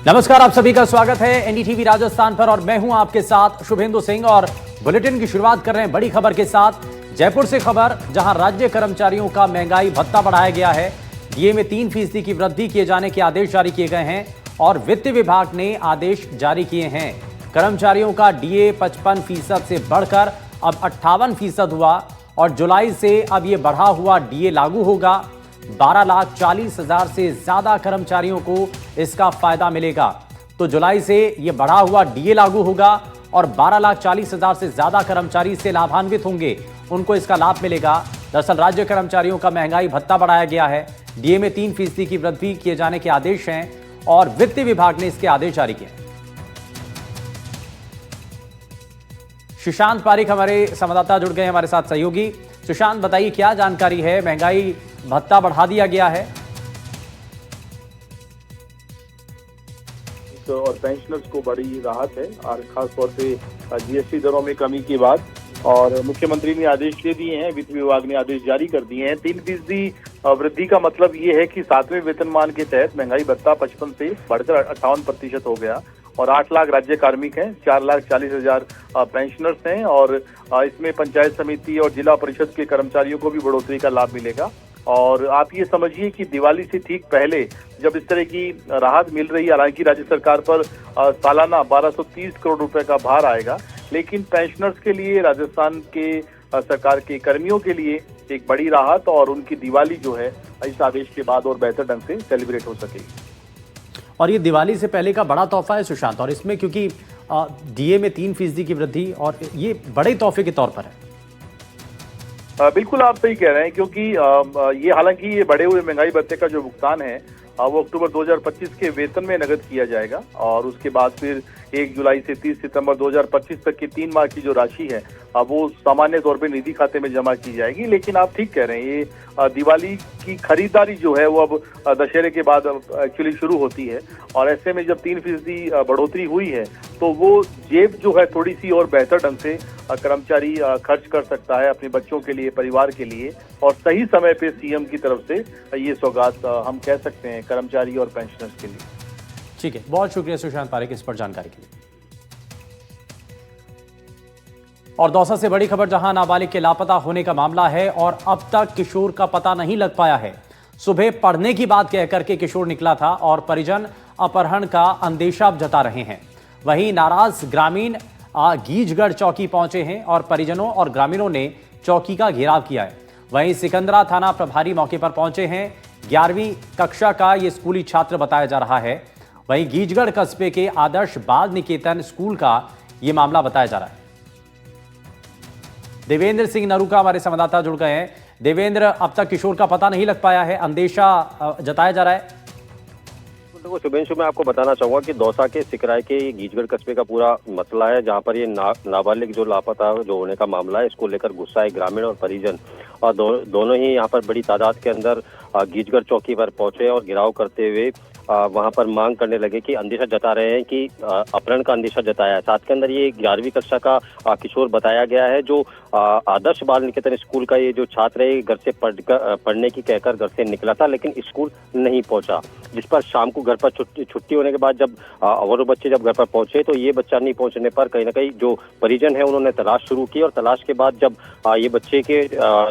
नमस्कार, आप सभी का स्वागत है एनडीटीवी राजस्थान पर और मैं हूं आपके साथ शुभेंदु सिंह। और बुलेटिन की शुरुआत कर रहे हैं बड़ी खबर के साथ। जयपुर से खबर, जहां राज्य कर्मचारियों का महंगाई भत्ता बढ़ाया गया है। डीए में 3% की वृद्धि किए जाने के आदेश जारी किए गए हैं और वित्त विभाग ने आदेश जारी किए हैं। कर्मचारियों का डीए 55% से बढ़कर अब 58% हुआ और जुलाई से अब यह बढ़ा हुआ डीए लागू होगा। 12,40,000 से ज्यादा कर्मचारियों को इसका फायदा मिलेगा। तो जुलाई से यह बढ़ा हुआ डीए लागू होगा और 12,40,000 से ज्यादा कर्मचारी इससे लाभान्वित होंगे, उनको इसका लाभ मिलेगा। दरअसल राज्य कर्मचारियों का महंगाई भत्ता बढ़ाया गया है। डीए में 3% की वृद्धि किए जाने के आदेश हैं और वित्त विभाग ने इसके आदेश जारी किए। सुशांत पारिक हमारे संवाददाता जुड़ गए, हमारे साथ सहयोगी। सुशांत, बताइए क्या जानकारी है? महंगाई भत्ता बढ़ा दिया गया है और पेंशनर्स को बड़ी राहत है, और खास तौर से जीएसटी दरों में कमी के बाद। और मुख्यमंत्री ने आदेश दे दिए हैं, वित्त विभाग ने आदेश जारी कर दिए हैं। 3% वृद्धि का मतलब ये है कि 7वें वेतनमान के तहत महंगाई भत्ता 55 से बढ़कर 58% हो गया। और 8 लाख राज्य कार्मिक हैं, 4,40,000 पेंशनर्स हैं और इसमें पंचायत समिति और जिला परिषद के कर्मचारियों को भी बढ़ोतरी का लाभ मिलेगा। और आप ये समझिए कि दिवाली से ठीक पहले जब इस तरह की राहत मिल रही है, हालांकि राज्य सरकार पर सालाना 1230 करोड़ रुपए का भार आएगा, लेकिन पेंशनर्स के लिए, राजस्थान के सरकार के कर्मियों के लिए एक बड़ी राहत और उनकी दिवाली जो है इस आदेश के बाद और बेहतर ढंग से सेलिब्रेट हो सकेगी। और ये दिवाली से पहले का बड़ा तोहफा है सुशांत, और इसमें क्योंकि डीए में 3% की वृद्धि और ये बड़े तोहफे के तौर पर है। बिल्कुल आप सही कह रहे हैं, क्योंकि ये हालांकि ये बढ़े हुए महंगाई भत्ते का जो भुगतान है वो अक्टूबर 2025 के वेतन में नगद किया जाएगा और उसके बाद फिर 1 जुलाई से 30 सितंबर 2025 तक की 3 माह की जो राशि है वो सामान्य तौर पे निधि खाते में जमा की जाएगी। लेकिन आप ठीक कह रहे हैं, ये दिवाली की खरीदारी जो है वो अब दशहरे के बाद एक्चुअली शुरू होती है और ऐसे में जब 3% बढ़ोतरी हुई है तो वो जेब जो है थोड़ी सी और बेहतर ढंग से कर्मचारी खर्च कर सकता है अपने बच्चों के लिए, परिवार के लिए। और सही समय पे सीएम की तरफ से ये सौगात हम कह सकते हैं कर्मचारी और पेंशनर्स के लिए। ठीक है, बहुत शुक्रिया सुशांत पारिक इस पर जानकारी के लिए। और दौसा से बड़ी खबर, जहां नाबालिग के लापता होने का मामला है और अब तक किशोर का पता नहीं लग पाया है। सुबह पढ़ने की बात कहकर के किशोर निकला था और परिजन अपहरण का अंदेशा जता रहे हैं। वहीं नाराज ग्रामीण गीजगढ़ चौकी पहुंचे हैं और परिजनों और ग्रामीणों ने चौकी का घेराव किया है। वहीं सिकंदरा थाना प्रभारी मौके पर पहुंचे हैं। 11वीं कक्षा का ये स्कूली छात्र बताया जा रहा है। वहीं गीजगढ़ कस्बे के आदर्श बाल निकेतन स्कूल का यह मामला बताया जा रहा है। देवेंद्र सिंह नरूका हमारे संवाददाता जुड़ गए हैं। देवेंद्र, अब तक किशोर का पता नहीं लग पाया है, अंदेशा जताया जा रहा है। देखो शुभेंशु, मैं आपको बताना चाहूंगा कि दौसा के सिकराय के गीजगढ़ कस्बे का पूरा मसला है, जहां पर ये नाबालिग जो लापता जो होने का मामला है, इसको लेकर गुस्सा है ग्रामीण और परिजन। और दोनों ही यहाँ पर बड़ी तादाद के अंदर गीजगढ़ चौकी पर पहुंचे और घेराव करते हुए वहां पर मांग करने लगे कि अंदेशा जता रहे हैं कि अपहरण का अंदेशा जताया है। साथ के अंदर ये 11वीं कक्षा का किशोर बताया गया है, जो आदर्श बाल निकेतन स्कूल का ये जो छात्र है, घर से पढ़ने की कहकर घर से निकला था, लेकिन स्कूल नहीं पहुंचा। जिस पर शाम को घर पर छुट्टी होने के बाद जब और बच्चे जब घर पर पहुंचे तो ये बच्चा नहीं पहुंचने पर कहीं ना कहीं जो परिजन है उन्होंने तलाश शुरू की और तलाश के बाद जब ये बच्चे के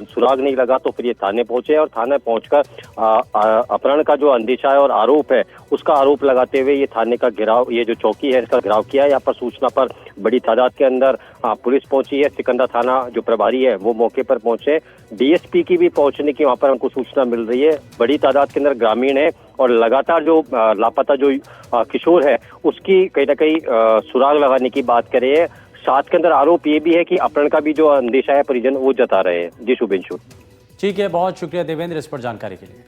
सुराग नहीं लगा तो फिर ये थाने पहुंचे और थाने पहुंचकर अपहरण का जो अंदेशा है और आरोप है उसका आरोप लगाते हुए ये थाने का घेराव, ये जो चौकी है इसका घेराव किया। यहाँ पर सूचना पर बड़ी तादाद के अंदर पुलिस पहुंची है। सिकंदरा थाना जो प्रभारी है वो मौके पर पहुंचे। डीएसपी की भी पहुंचने की वहां पर हमको सूचना मिल रही है। बड़ी तादाद के अंदर ग्रामीण है और लगातार जो लापता जो किशोर है उसकी कहीं ना कहीं सुराग लगाने की बात कर रहे हैं। साथ के अंदर आरोप ये भी है कि अपहरण का भी जो अंदेशा है परिजन वो जता रहे हैं। जी शुभेंशु। ठीक है, बहुत शुक्रिया देवेंद्र इस पर जानकारी के लिए।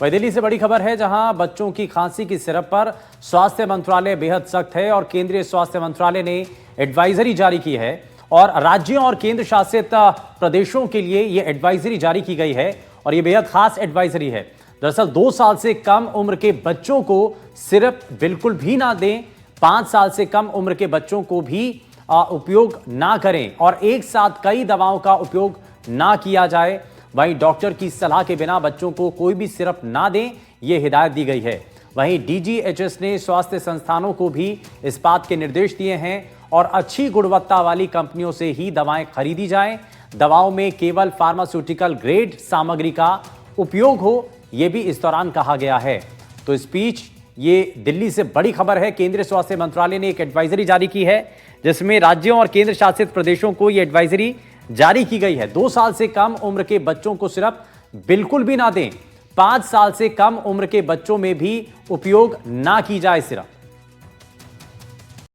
वही दिल्ली से बड़ी खबर है, जहां बच्चों की खांसी की सिरप पर स्वास्थ्य मंत्रालय बेहद सख्त है और केंद्रीय स्वास्थ्य मंत्रालय ने एडवाइजरी जारी की है और राज्यों और केंद्र शासित प्रदेशों के लिए यह एडवाइजरी जारी की गई है और यह बेहद खास एडवाइजरी है। दरअसल 2 साल से कम उम्र के बच्चों को सिरप बिल्कुल भी ना दें, 5 साल से कम उम्र के बच्चों को भी उपयोग ना करें और एक साथ कई दवाओं का उपयोग ना किया जाए। वहीं डॉक्टर की सलाह के बिना बच्चों को कोई भी सिरप ना दें, ये हिदायत दी गई है। वहीं डीजीएचएस ने स्वास्थ्य संस्थानों को भी इस बात के निर्देश दिए हैं और अच्छी गुणवत्ता वाली कंपनियों से ही दवाएं खरीदी जाएं। दवाओं में केवल फार्मास्यूटिकल ग्रेड सामग्री का उपयोग हो, यह भी इस दौरान कहा गया है। तो स्पीच ये दिल्ली से बड़ी खबर है। केंद्रीय स्वास्थ्य मंत्रालय ने एक एडवाइजरी जारी की है जिसमें राज्यों और केंद्र शासित प्रदेशों को यह एडवाइजरी जारी की गई है। 2 साल से कम उम्र के बच्चों को सिर्फ बिल्कुल भी ना दें, 5 साल से कम उम्र के बच्चों में भी उपयोग ना की जाए सिर्फ।